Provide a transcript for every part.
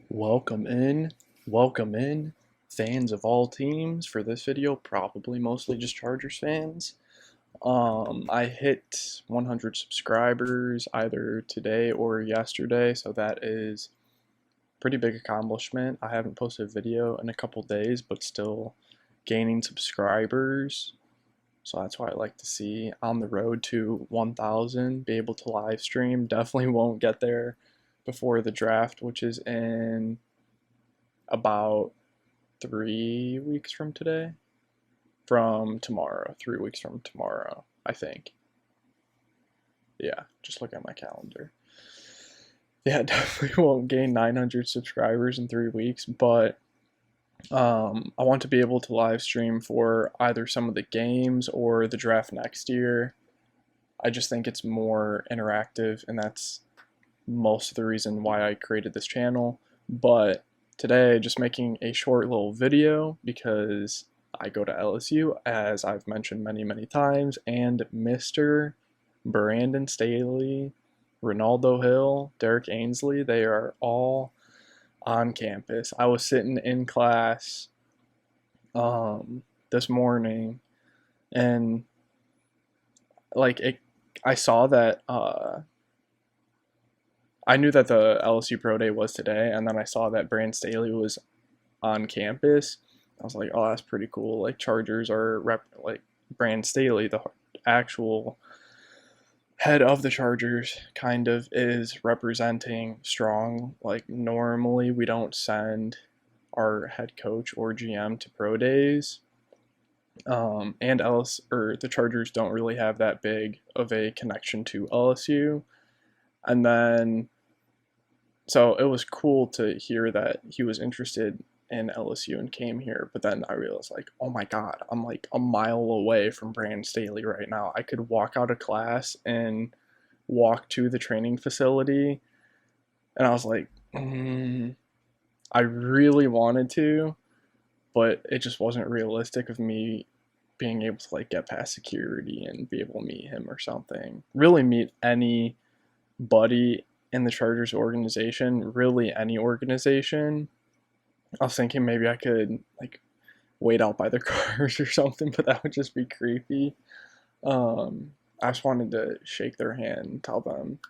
Welcome in, fans of all teams. For this video, probably mostly just Chargers fans. I hit 100 subscribers either today or yesterday, so that is a pretty big accomplishment. I haven't posted a video in a couple days, but still gaining subscribers. So that's what I like to see. On the road to 1,000, be able to live stream. Definitely won't get there before the draft, which is in about 3 weeks from today. From tomorrow. 3 weeks from tomorrow, I think. Yeah, just look at my calendar. Yeah, definitely won't gain 900 subscribers in 3 weeks, but I want to be able to live stream for either some of the games or the draft next year. I just think it's more interactive, and that's most of the reason why I created this channel. But today, just making a short little video because I go to LSU, as I've mentioned many times, and Mr. Brandon Staley, Ronaldo Hill, Derek Ainsley, they are all on campus. I was sitting in class this morning, and I saw that I knew that the LSU Pro Day was today, and then I saw that Brandon Staley was on campus. I was like, oh, that's pretty cool. Like Chargers are like Brandon Staley, the actual head of the Chargers, kind of is representing strong. Like normally we don't send our head coach or GM to pro days. And the Chargers don't really have that big of a connection to LSU. And then so it was cool to hear that he was interested in LSU and came here. But then I realized, like, oh my God, I'm like a mile away from Brandon Staley right now. I could walk out of class and walk to the training facility. And I was like, I really wanted to, but it just wasn't realistic of me being able to like get past security and be able to meet him or something. Really meet anybody in the Chargers organization, really any organization. I was thinking maybe I could like wait out by their cars or something, but that would just be creepy. I just wanted to shake their hand, tell them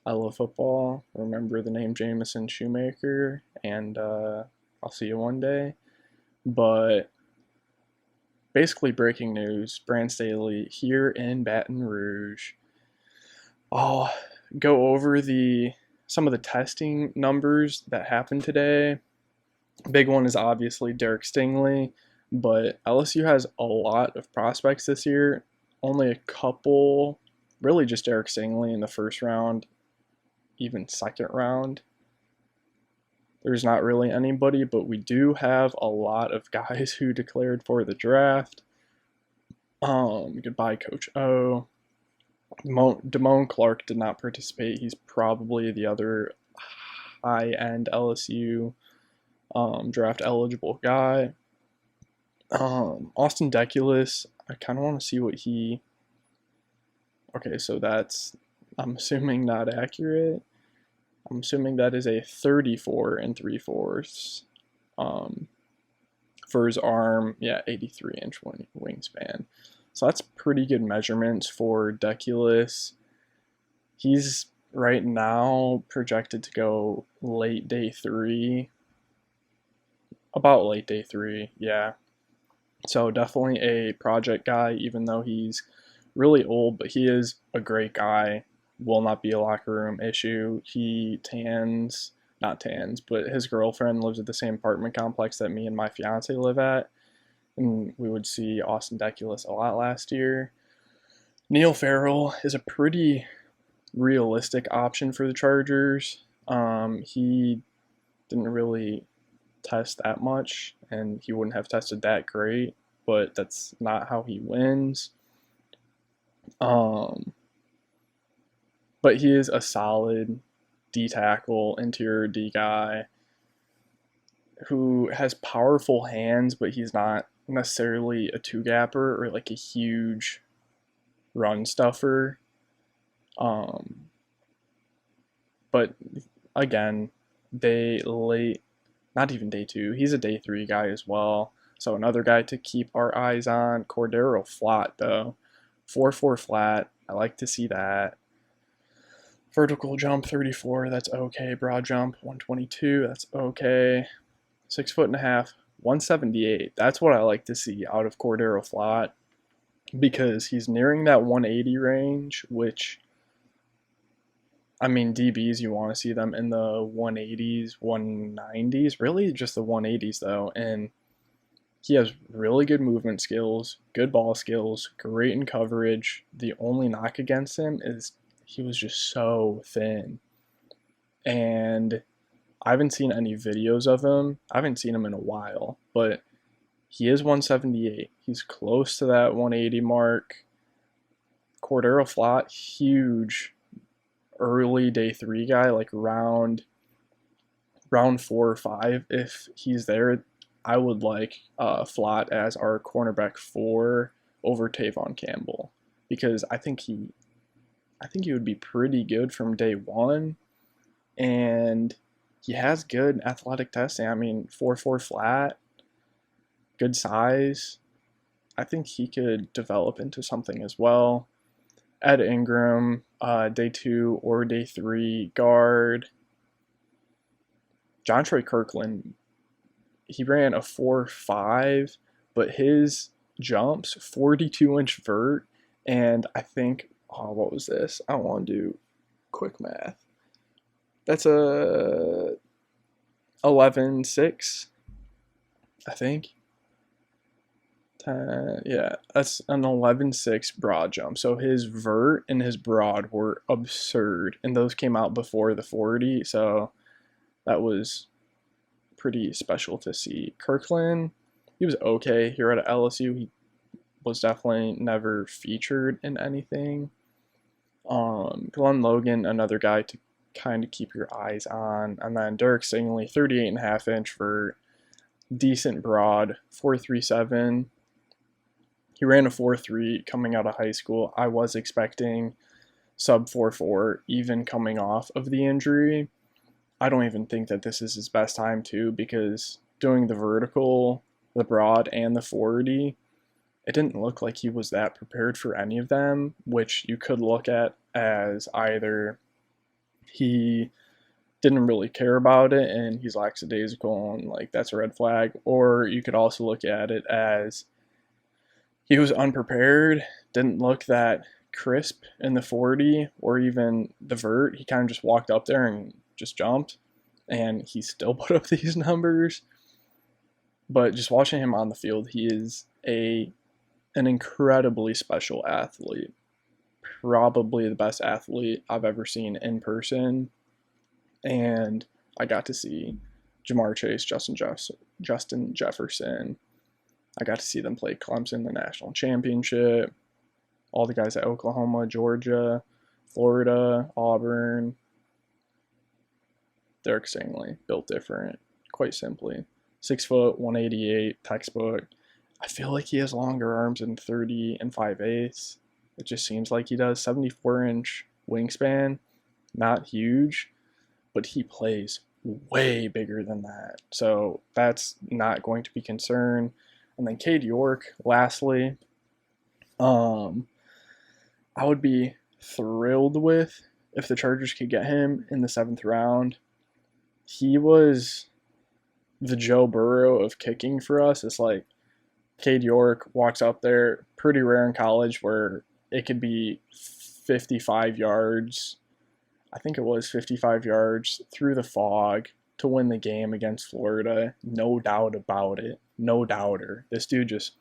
I love football, remember the name Jameson Shoemaker, and I'll see you one day. But basically, breaking news: Brandon Staley here in Baton Rouge. I'll go over some of the testing numbers that happened today. Big one is obviously Derek Stingley, but LSU has a lot of prospects this year. Only a couple, really just Derek Stingley in the first round, even second round. There's not really anybody, but we do have a lot of guys who declared for the draft. Goodbye, Coach O. Damone Clark did not participate. He's probably the other high-end LSU draft eligible guy. Austin Deculus, I kind of want to see what he. Okay, so I'm assuming not accurate. I'm assuming that is a 34 and 3/4. For his arm, yeah, 83-inch wingspan. So that's pretty good measurements for Deculus. He's right now projected to go late day 3. About late day 3, yeah. So definitely a project guy, even though he's really old, but he is a great guy. Will not be a locker room issue. He not tans, but his girlfriend lives at the same apartment complex that me and my fiance live at. And we would see Austin Deculus a lot last year. Neil Farrell is a pretty realistic option for the Chargers. He didn't really test that much, and he wouldn't have tested that great, but that's not how he wins. But he is a solid D tackle, interior D guy who has powerful hands, but he's not necessarily a two gapper or like a huge run stuffer. But again, day late, not even day two. He's a day three guy as well. So another guy to keep our eyes on. Cordero flat though, 4.4 flat. I like to see that. Vertical jump 34, that's okay. Broad jump 122, that's okay. 6'1.5", 178. That's what I like to see out of Cordero flat, because he's nearing that 180 range, which, I mean, DBs, you want to see them in the 180s, 190s, really just the 180s though. And he has really good movement skills, good ball skills, great in coverage. The only knock against him is he was just so thin. And I haven't seen any videos of him. I haven't seen him in a while, but he is 178. He's close to that 180 mark. Cordero flat, huge early day three guy, like round 4 or 5. If he's there, I would like Flat as our cornerback 4 over Tavon Campbell, because I think he would be pretty good from day one, and he has good athletic testing. I mean, 4.4 flat, good size. I think he could develop into something as well. Ed Ingram, day 2 or day 3 guard. John Troy Kirkland, he ran a 4.5, but his jumps 42-inch vert, and I think, what was this? I don't want to do quick math. That's a 11.6, I think. Yeah, that's an 11.6 broad jump. So his vert and his broad were absurd, and those came out before the 40, so that was pretty special to see. Kirkland, he was okay here at LSU. He was definitely never featured in anything. Glenn Logan, another guy to kind of keep your eyes on. And then Derek Stingley, 38.5-inch for decent broad, 4.37. He ran a 4.3 coming out of high school. I was expecting sub 4.4 even coming off of the injury. I don't even think that this is his best time too, because doing the vertical, the broad, and the 40, it didn't look like he was that prepared for any of them, which you could look at as either he didn't really care about it and he's lackadaisical and like that's a red flag, or you could also look at it as he was unprepared, didn't look that crisp in the 40 or even the vert. He kind of just walked up there and just jumped, and he still put up these numbers. But just watching him on the field, he is an incredibly special athlete. Probably the best athlete I've ever seen in person. And I got to see Jamar Chase, Justin Jefferson. I got to see them play Clemson, the national championship. All the guys at Oklahoma, Georgia, Florida, Auburn. Derek Stingley, built different, quite simply. 6 foot, 188, textbook. I feel like he has longer arms than 30 and 5/8. It just seems like he does. 74-inch wingspan, not huge, but he plays way bigger than that. So that's not going to be concern. And then Cade York, lastly, I would be thrilled with if the Chargers could get him in the 7th round. He was the Joe Burrow of kicking for us. It's like Cade York walks up there, pretty rare in college where it could be 55 yards. I think it was 55 yards through the fog to win the game against Florida. No doubt about it. No doubter. This dude just,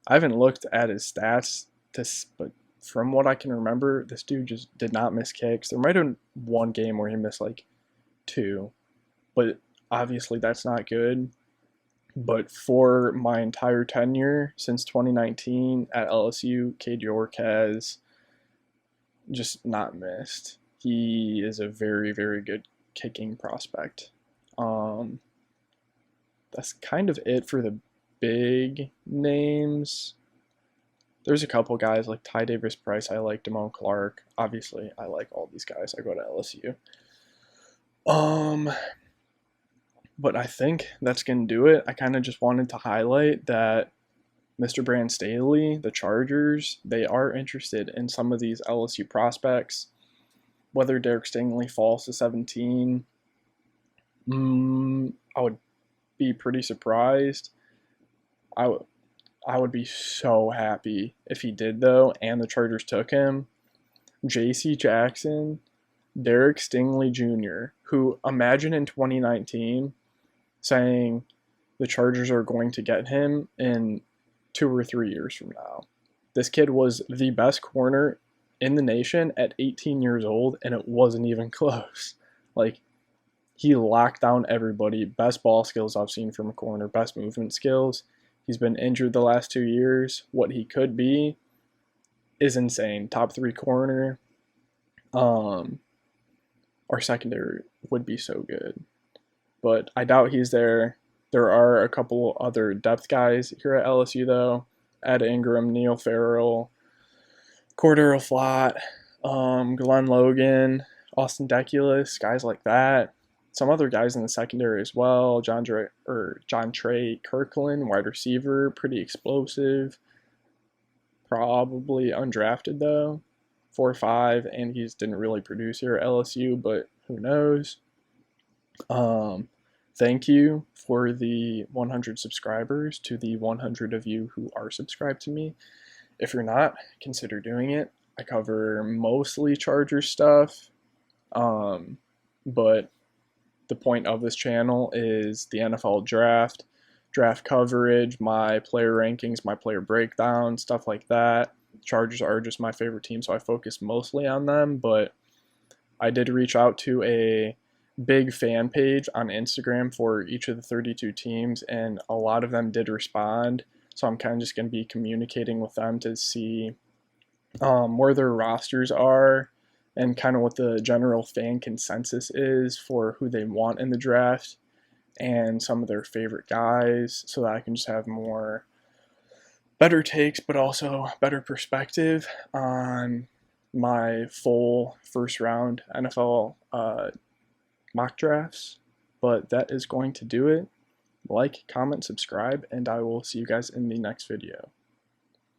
I haven't looked at his stats, but from what I can remember, this dude just did not miss kicks. There might have been one game where he missed like 2, but obviously that's not good. But for my entire tenure since 2019 at LSU, Cade York has just not missed. He is a very, very good kicking prospect. That's kind of it for the big names. There's a couple guys like Ty Davis Price. I like Damone Clark. Obviously, I like all these guys. I go to LSU. But I think that's going to do it. I kind of just wanted to highlight that Mr. Brand Staley, the Chargers, they are interested in some of these LSU prospects. Whether Derek Stingley falls to 17, I would be pretty surprised. I would be so happy if he did, though, and the Chargers took him. J.C. Jackson, Derek Stingley Jr., who, imagine in 2019 saying the Chargers are going to get him in 2 or 3 years from now. This kid was the best corner in the nation at 18 years old, and it wasn't even close. Like, he locked down everybody. Best ball skills I've seen from a corner, best movement skills. He's been injured the last 2 years. What he could be is insane. Top 3 corner. Our secondary would be so good. But I doubt he's there. There are a couple other depth guys here at LSU, though. Ed Ingram, Neil Farrell, Cordero Flott, Glenn Logan, Austin Deculus, guys like that. Some other guys in the secondary as well. John Trey Kirkland, wide receiver, pretty explosive. Probably undrafted though, 4-5, and he didn't really produce here at LSU, but who knows? Thank you for the 100 subscribers, to the 100 of you who are subscribed to me. If you're not, consider doing it. I cover mostly Chargers stuff, but the point of this channel is the NFL draft coverage, my player rankings, my player breakdown, stuff like that. Chargers are just my favorite team, so I focus mostly on them, but I did reach out to a big fan page on Instagram for each of the 32 teams, and a lot of them did respond, so I'm kind of just going to be communicating with them to see where their rosters are and kind of what the general fan consensus is for who they want in the draft and some of their favorite guys, so that I can just have better takes, but also better perspective on my full first round NFL mock drafts. But that is going to do it. Like, comment, subscribe, and I will see you guys in the next video.